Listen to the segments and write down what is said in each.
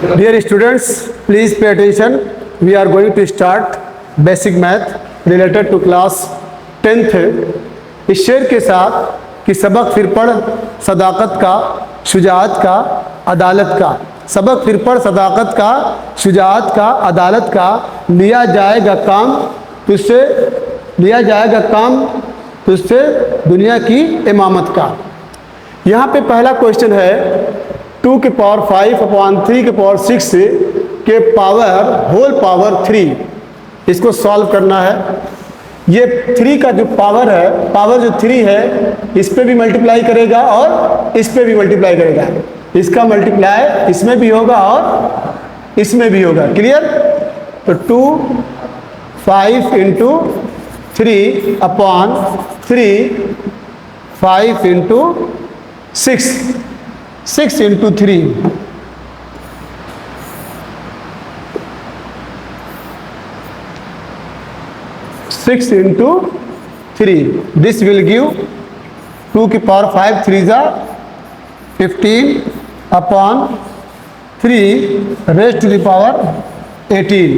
Dear students, please pay attention. We are going to start basic math related to class 10th इस शेर के साथ कि सबक फिर पढ़ सदाकत का, शुजाअत का, अदालत का। सबक फिर पढ़ सदाकत का, शुजाअत का, अदालत का। लिया जाएगा काम तुझसे दुनिया की इमामत का। यहाँ पे पहला क्वेश्चन है 2 की पावर 5 अपॉन 3 की पावर 6 के पावर होल पावर 3 इसको सॉल्व करना है। ये 3 का जो पावर है, पावर जो 3 है, इस पे भी मल्टीप्लाई करेगा और इस पे भी मल्टीप्लाई करेगा। इसका मल्टीप्लाई इसमें भी होगा और इसमें भी होगा। क्लियर? तो 2 5 into 3 upon 3 5 into 6 into 3 6 into 3. This will give 2 की पावर 5 3 जा 15 upon 3 raise to the power 18।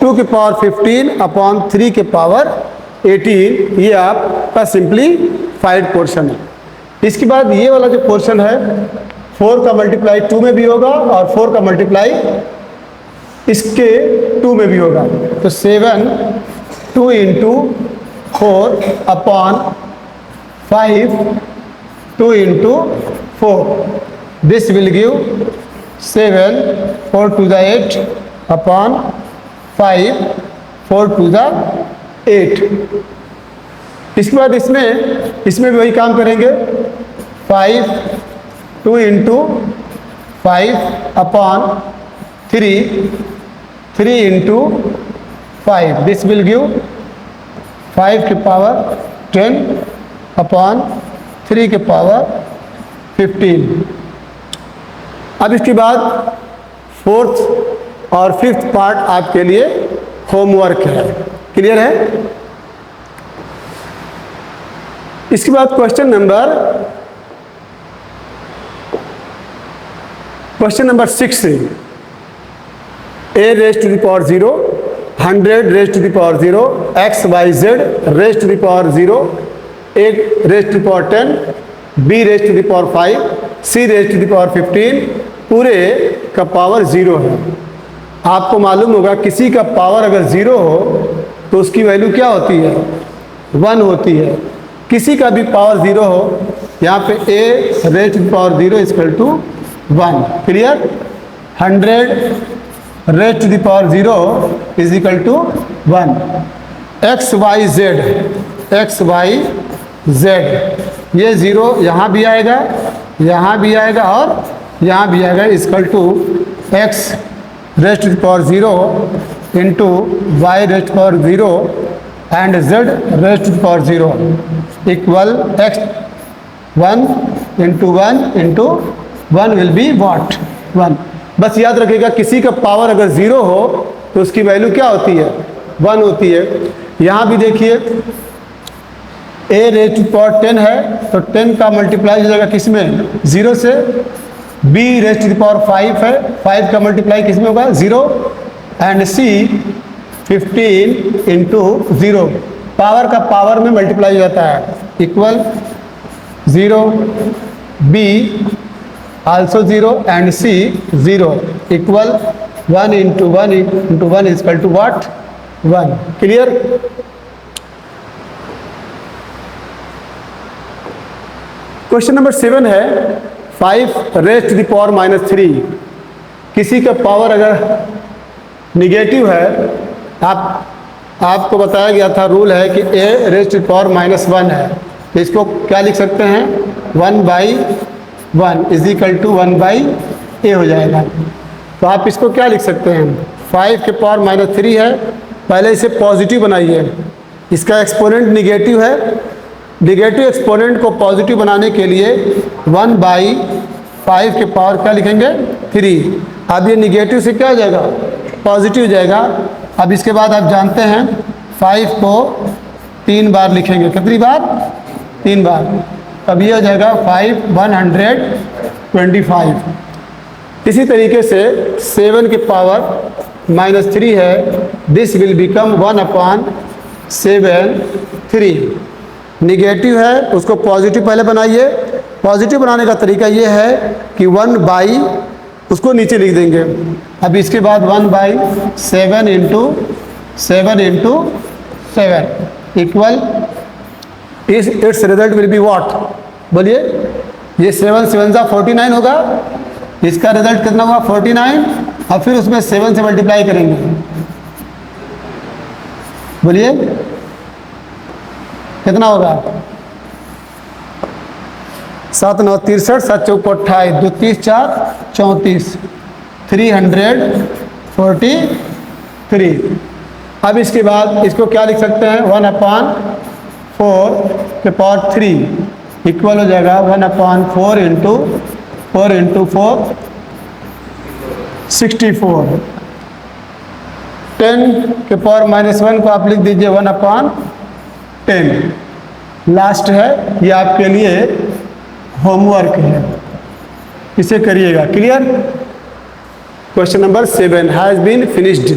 2 की पावर 15 अपॉन 3 के पावर 18। ये आपका सिंपलीफाइड पोर्शन है। इसके बाद ये वाला जो पोर्शन है 4 का मल्टीप्लाई 2 में भी होगा और 4 का मल्टीप्लाई इसके 2 में भी होगा। तो 7 2 into 4 upon 5 2 into 4। This will give 7 4 to the 8 upon 5 4 to the 8। इसके बाद इसमें भी वही काम करेंगे। 5 2 into 5 upon 3 into 5। This will give 5 की पावर 10 अपॉन 3 के पावर 15। अब इसके बाद 4th और 5th पार्ट आपके लिए होमवर्क है। क्लियर है? इसके बाद question number 6 a raise to the power 0 100 raise to the power 0 x y z raise to the power 0 a raise to the power 10 b raise to the power 5 c raise to the power 15 पूरे का power 0 है। आपको मालूम होगा किसी का power अगर 0 हो तो उसकी वैल्यू क्या होती है? 1 होती है। किसी का भी पावर 0 हो, यहाँ पे a raise to the power 0 equal to 1। Clear? 100 raise to the power 0 is equal to 1। x y z ये 0 यहाँ भी आएगा, यहाँ भी आएगा और यहाँ भी आएगा। Equal to x raise to the power 0 into y raise to the power 0 and z raise to the power 0 equal x 1 into 1 into 1 will be what? 1। बस याद रखिएगा किसी का पावर अगर 0 हो तो उसकी वैल्यू क्या होती है? 1 होती है। यहाँ भी देखिए a raise to the power 10 है तो 10 का मल्टीप्लाई हो जाएगा किस में? 0 से। b raise to the power 5 है, 5 का मल्टीप्लाई किस में होगा? 0 एंड c 15 इंटू 0 पावर का पावर में मल्टीप्लाई हो जाता है equal 0 b also 0 and c 0 equal 1 into 1 into 1 equal to what? 1। Clear? Question number 7 है 5 रेज़ टू द पावर -3। किसी का पावर अगर निगेटिव है, आपको बताया गया था, रूल है कि a raise to the power -1 है, तो इसको क्या लिख सकते हैं? 1/1 इज इक्वल टू 1/a हो जाएगा। तो आप इसको क्या लिख सकते हैं? 5 के पावर -3 है, पहले इसे पॉजिटिव बनाइए। इसका एक्सपोनेंट निगेटिव है, निगेटिव एक्सपोनेंट को पॉजिटिव बनाने के लिए 1/5 के पावर क्या लिखेंगे? 3। अब ये निगेटिव से क्या हो जाएगा? पॉजिटिव हो जाएगा। अब इसके बाद आप जानते हैं 5 को 3 बार लिखेंगे। कितनी बार? 3 बार। तब ये हो जाएगा 5 125। इसी तरीके से 7 के पावर -3 है, दिस विल बिकम 1/7 निगेटिव है उसको पॉजिटिव पहले बनाइए। पॉजिटिव बनाने का तरीका ये है कि 1/, उसको नीचे लिख देंगे। अब इसके बाद 1/7 into 7 equal it's result will be what, बोलिए। ये 7 7 49 होगा, इसका रिजल्ट कितना होगा 49, और फिर उसमें 7 से मल्टीप्लाई करेंगे, बोलिए कितना होगा 7 9 63, 7 4 28, 2 30 4 34, 343। अब इसके बाद इसको क्या लिख सकते हैं 1/4 के पावर 3 इक्वल हो जाएगा 1/4 इंटू 4 64। 10 के पावर -1 को आप लिख दीजिए 1/10। लास्ट है, ये आपके लिए होमवर्क है, इसे करिएगा। Clear? Question number 7 has been finished.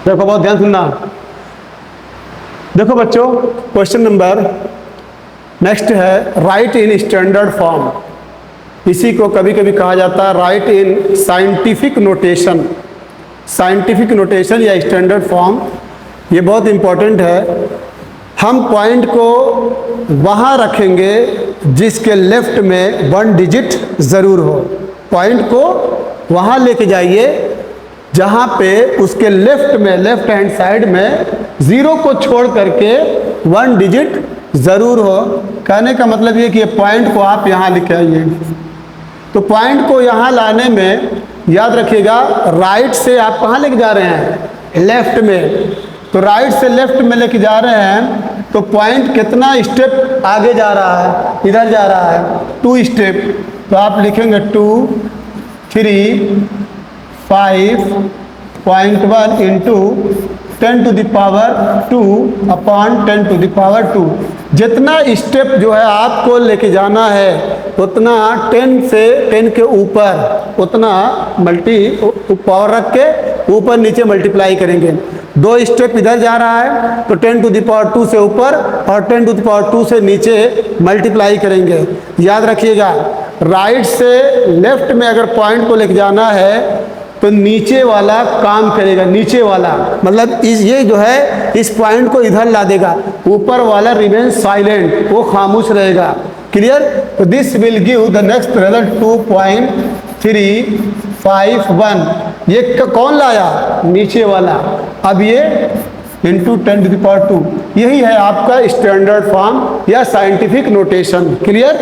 देखो बहुत ध्यान सुनना। देखो बच्चों, क्वेश्चन नंबर नेक्स्ट है राइट इन स्टैंडर्ड फॉर्म। इसी को कभी कभी कहा जाता है write in scientific notation. Scientific notation या स्टैंडर्ड फॉर्म, ये बहुत इंपॉर्टेंट है। हम पॉइंट को वहाँ रखेंगे जिसके लेफ्ट में 1 डिजिट ज़रूर हो। पॉइंट को वहाँ लेके जाइए जहाँ पे उसके लेफ्ट में, लेफ्ट हैंड साइड में 0 को छोड़ करके 1 डिजिट ज़रूर हो। कहने का मतलब ये कि ये पॉइंट को आप यहाँ लेके आइए। तो पॉइंट को यहाँ लाने में याद रखिएगा, राइट से आप कहाँ लेके जा रहे हैं, लेफ्ट में। तो राइट से लेफ्ट में लेके जा रहे हैं, तो पॉइंट कितना स्टेप आगे जा रहा है, इधर जा रहा है 2 स्टेप। तो आप लिखेंगे 2 3 5.1 into 10 to the power 2 upon 10 to the power 2। जितना स्टेप जो है आपको लेके जाना है उतना 10 से 10 के ऊपर उतना पावर रख के ऊपर नीचे मल्टीप्लाई करेंगे। 2 स्टेप इधर जा रहा है तो 10 to the power 2 से ऊपर और 10 to the power 2 से नीचे मल्टीप्लाई करेंगे। याद रखिएगा, राइट से लेफ्ट में अगर पॉइंट को लेके जाना है तो नीचे वाला काम करेगा। नीचे वाला मतलब ये जो है इस पॉइंट को इधर ला देगा, ऊपर वाला रिमेन साइलेंट, वो खामोश रहेगा। क्लियर? तो this will give the next result 2.351। ये कौन लाया, नीचे वाला। अब ये इंटू 10 to the power 2, यही है आपका स्टैंडर्ड फॉर्म या साइंटिफिक नोटेशन। क्लियर?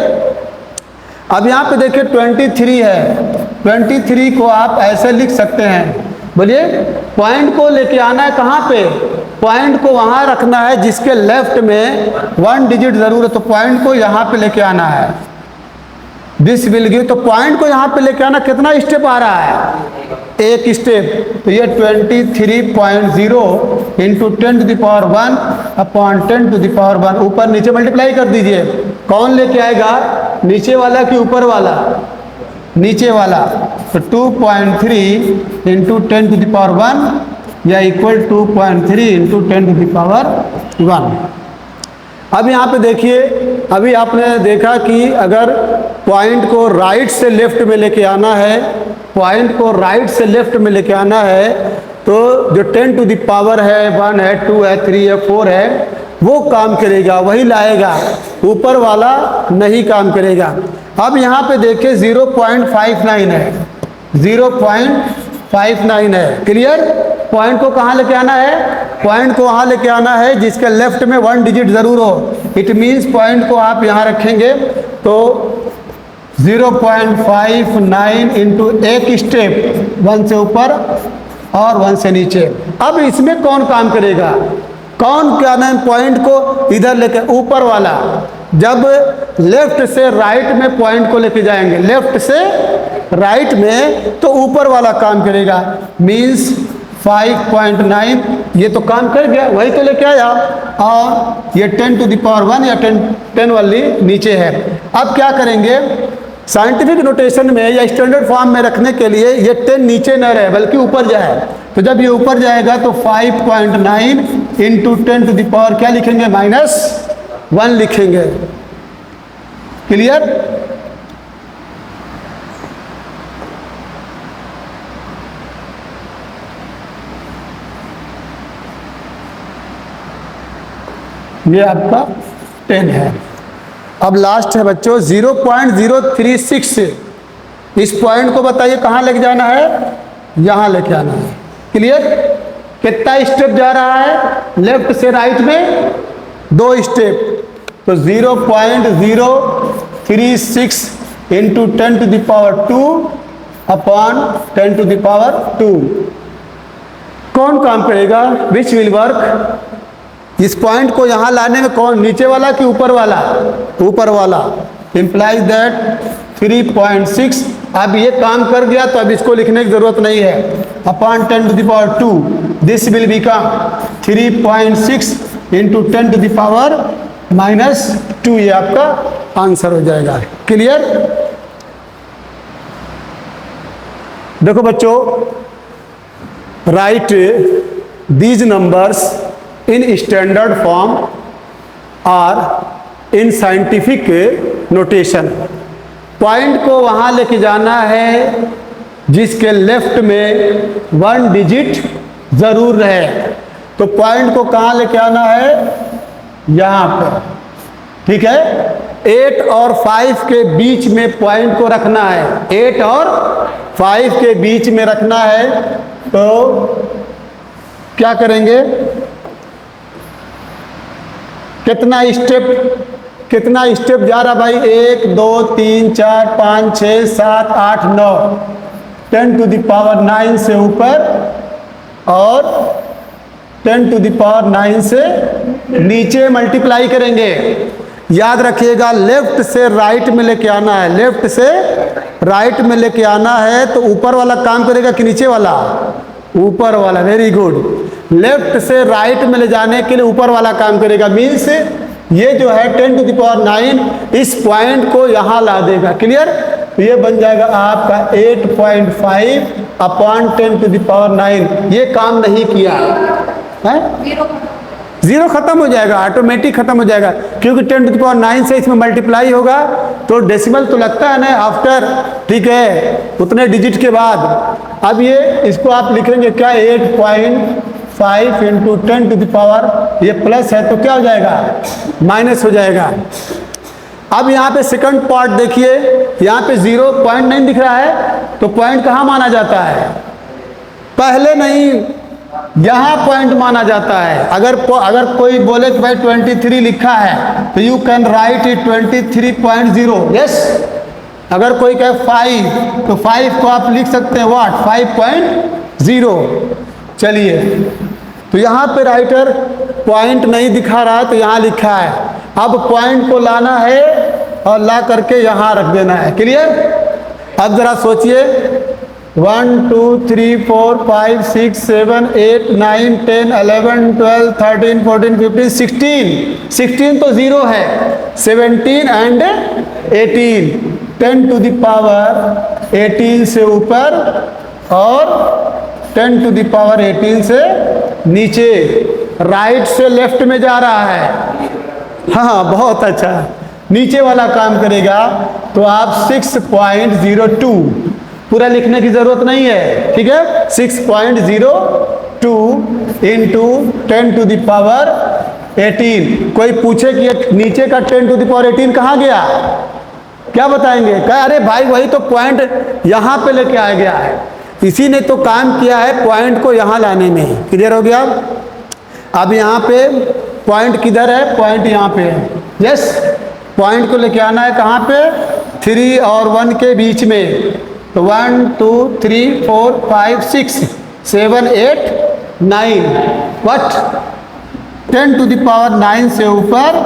अब यहाँ पे देखिए 23 है। 23 को आप ऐसे लिख सकते हैं, बोलिए। पॉइंट को लेके आना है कहाँ पे, पॉइंट को वहाँ रखना है जिसके लेफ्ट में 1 डिजिट जरूर है। तो पॉइंट को यहाँ पे लेके आना है, दिस विल गिव। तो पॉइंट को यहाँ पे लेके आना, कितना स्टेप आ रहा है, 1 स्टेप। तो ये 23.0 into 10 to the power 1 upon 10 to the power 1। ऊपर नीचे मल्टीप्लाई कर दीजिए। कौन लेके आएगा, नीचे वाला कि ऊपर वाला, नीचे वाला। तो 2.3 इंटू 10 to the power 1 या equal 2.3 into 10 to the power 1। अब यहाँ पे देखिए, अभी आपने देखा कि अगर पॉइंट को राइट से लेफ्ट में लेके आना है, पॉइंट को राइट से लेफ्ट में लेके आना है, तो जो 10 to the power है, 1 है, 2 है, 3 है, 4 है, वो काम करेगा, वही लाएगा, ऊपर वाला नहीं काम करेगा। अब यहाँ पे देखिए 0.59 है, 0.59 है। क्लियर? पॉइंट को कहाँ लेके आना है, पॉइंट को वहाँ लेके आना है जिसके लेफ्ट में 1 डिजिट ज़रूर हो। इट मीन्स पॉइंट को आप यहाँ रखेंगे तो 0.59 इंटू 1 स्टेप, 1 से ऊपर और 1 से नीचे। अब इसमें कौन काम करेगा, कौन क्या नाम, पॉइंट को इधर लेके, ऊपर वाला। जब लेफ्ट से राइट में पॉइंट को लेके जाएंगे, लेफ्ट से राइट में, तो ऊपर वाला काम करेगा। मीन्स 5.9 ये तो काम कर गया, वही तो लेके आया। और ये 10 to the power 1 या 10 वाली नीचे है। अब क्या करेंगे, साइंटिफिक नोटेशन में या स्टैंडर्ड फॉर्म में रखने के लिए ये 10 नीचे न रहे बल्कि ऊपर जाए। तो जब ये ऊपर जाएगा तो 5.9 इंटू 10 टू द पावर क्या लिखेंगे, -1 लिखेंगे। क्लियर? ये आपका 10 है। अब लास्ट है बच्चों 0.036। इस पॉइंट को बताइए कहाँ लेके जाना है, यहाँ लेके आना है। क्लियर? कितना स्टेप जा रहा है लेफ्ट से राइट में, 2 स्टेप। तो 0.036 into 10 to the power 2 upon 10 to the power 2। कौन काम करेगा, विच विल वर्क? इस पॉइंट को यहां लाने में कौन, नीचे वाला कि ऊपर वाला? ऊपर वाला। Implies that 3.6। अब ये काम कर गया तो अब इसको लिखने की जरूरत नहीं है। Upon 10 to the power 2 this will become 3.6 into 10 to the power -2। ये आपका आंसर हो जाएगा। क्लियर? देखो बच्चों, write these numbers in standard form or in scientific notation। Point को वहां लेके जाना है जिसके लेफ्ट में 1 डिजिट जरूर रहे। तो पॉइंट को कहां लेके आना है, यहां पे। ठीक है? 8 और 5 के बीच में पॉइंट को रखना है, 8 और 5 के बीच में रखना है। तो क्या करेंगे, कितना स्टेप जा रहा भाई, 1 2 3 4 5 6 7 8 9, 10 टू द पावर 9 से ऊपर और 10 टू द पावर 9 से नीचे मल्टीप्लाई करेंगे। याद रखिएगा लेफ्ट से राइट में लेके आना है, लेफ्ट से राइट में लेके आना है। तो ऊपर वाला काम करेगा कि नीचे वाला? ऊपर वाला। Very good. लेफ्ट से राइट में ले जाने के लिए ऊपर वाला काम करेगा। मीन्स ये जो है 10 टू द पावर 9 इस पॉइंट को यहां ला देगा। क्लियर? तो ये बन जाएगा आपका 8.5 अपॉन 10 टू द पावर 9। ये काम नहीं किया है, 0 खत्म हो जाएगा, ऑटोमेटिक खत्म हो जाएगा, क्योंकि 10 टू द पावर 9 से इसमें मल्टीप्लाई होगा तो डेसिमल तो लगता है ना आफ्टर। ठीक है, उतने डिजिट के बाद। अब ये इसको आप लिखेंगे क्या, 8.5 इंटू 10 टू द पावर, ये प्लस है तो क्या हो जाएगा, माइनस हो जाएगा। अब यहाँ पे सेकंड पार्ट देखिए, यहाँ पे 0 पॉइंट नहीं दिख रहा है तो पॉइंट कहाँ माना जाता है, पहले नहीं, यहाँ पॉइंट माना जाता है। अगर कोई बोले कि भाई 23 लिखा है तो you can write it 23.0। Yes, अगर कोई कहे 5 तो 5 को आप लिख सकते हैं व्हाट, 5.0। चलिए, तो यहाँ पे राइटर पॉइंट नहीं दिखा रहा तो यहाँ लिखा है। अब पॉइंट को लाना है और ला करके यहाँ रख देना है। क्लियर? अब जरा सोचिए, 1 2 3 4 5 6 7 8 9 10 11 12 13 14 15 16 तो 0 है, 17 एंड 18, 10 टू द पावर 18 से ऊपर और 10 टू द पावर 18 से नीचे, राइट से लेफ्ट में जा रहा है। हाँ, बहुत अच्छा, नीचे वाला काम करेगा। तो आप 6.02, पूरा लिखने की जरूरत नहीं है, ठीक है, 6.02 इंटू 10 टू द पावर 18। कोई पूछे कि नीचे का 10 टू द पावर 18 कहाँ गया, क्या बताएंगे, कहा अरे भाई वही तो पॉइंट यहाँ पे लेके आ गया है, इसी ने तो काम किया है पॉइंट को यहाँ लाने में। क्लियर हो गया? अब यहाँ पे पॉइंट किधर है, पॉइंट यहाँ पे है। यस, पॉइंट को लेके आना है कहाँ पे, 3 और 1 के बीच में। तो 1 2 3 4 5 6 7 8 9, व्हाट, 10 टू द पावर 9 से ऊपर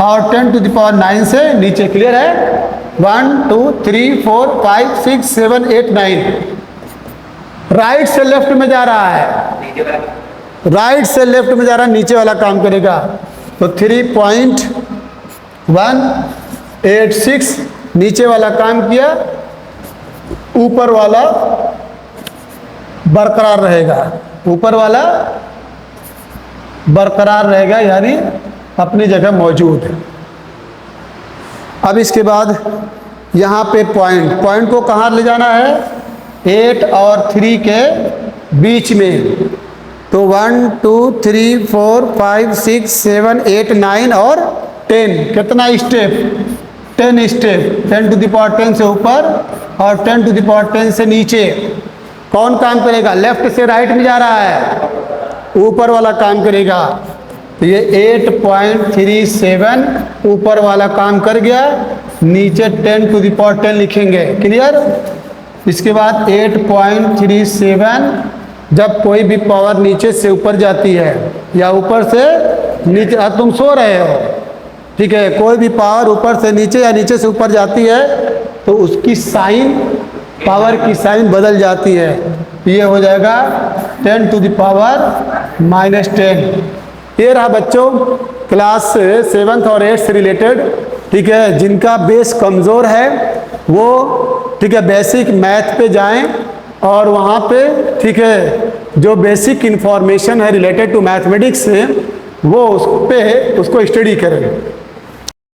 और 10 टू द पावर 9 से नीचे। क्लियर है? 1 2 3 4 5 6 7 8 9। राइट से लेफ्ट में जा रहा है, राइट से लेफ्ट में जा रहा है, नीचे वाला काम करेगा। तो 3.1 8 6, नीचे वाला काम किया, ऊपर वाला बरकरार रहेगा, ऊपर वाला बरकरार रहेगा, यानी अपनी जगह मौजूद है। अब इसके बाद यहाँ पे पॉइंट को कहाँ ले जाना है? 8 और 3 के बीच में। तो 1 2 3 4 5 6 7 8 9 और 10, कितना step? 10 step. 10 to the power 10 से ऊपर और 10 टू द पावर 10 से नीचे। कौन काम करेगा? लेफ्ट से राइट में जा रहा है, ऊपर वाला काम करेगा। तो ये 8.37 ऊपर वाला काम कर गया, नीचे 10 टू द पावर 10 लिखेंगे। क्लियर? इसके बाद 8.37, जब कोई भी पावर नीचे से ऊपर जाती है या ऊपर से नीचे, तुम सो रहे हो, ठीक है, कोई भी पावर ऊपर से नीचे या नीचे से ऊपर जाती है तो उसकी साइन, पावर की साइन बदल जाती है। ये हो जाएगा 10 टू द पावर -10। ये रहा बच्चों क्लास 7th और 8th से रिलेटेड, ठीक है। जिनका बेस कमज़ोर है वो, ठीक है, बेसिक मैथ पे जाएं और वहाँ पे, ठीक है, जो बेसिक इन्फॉर्मेशन है रिलेटेड टू मैथमेटिक्स से वो उस पे उसको स्टडी करें।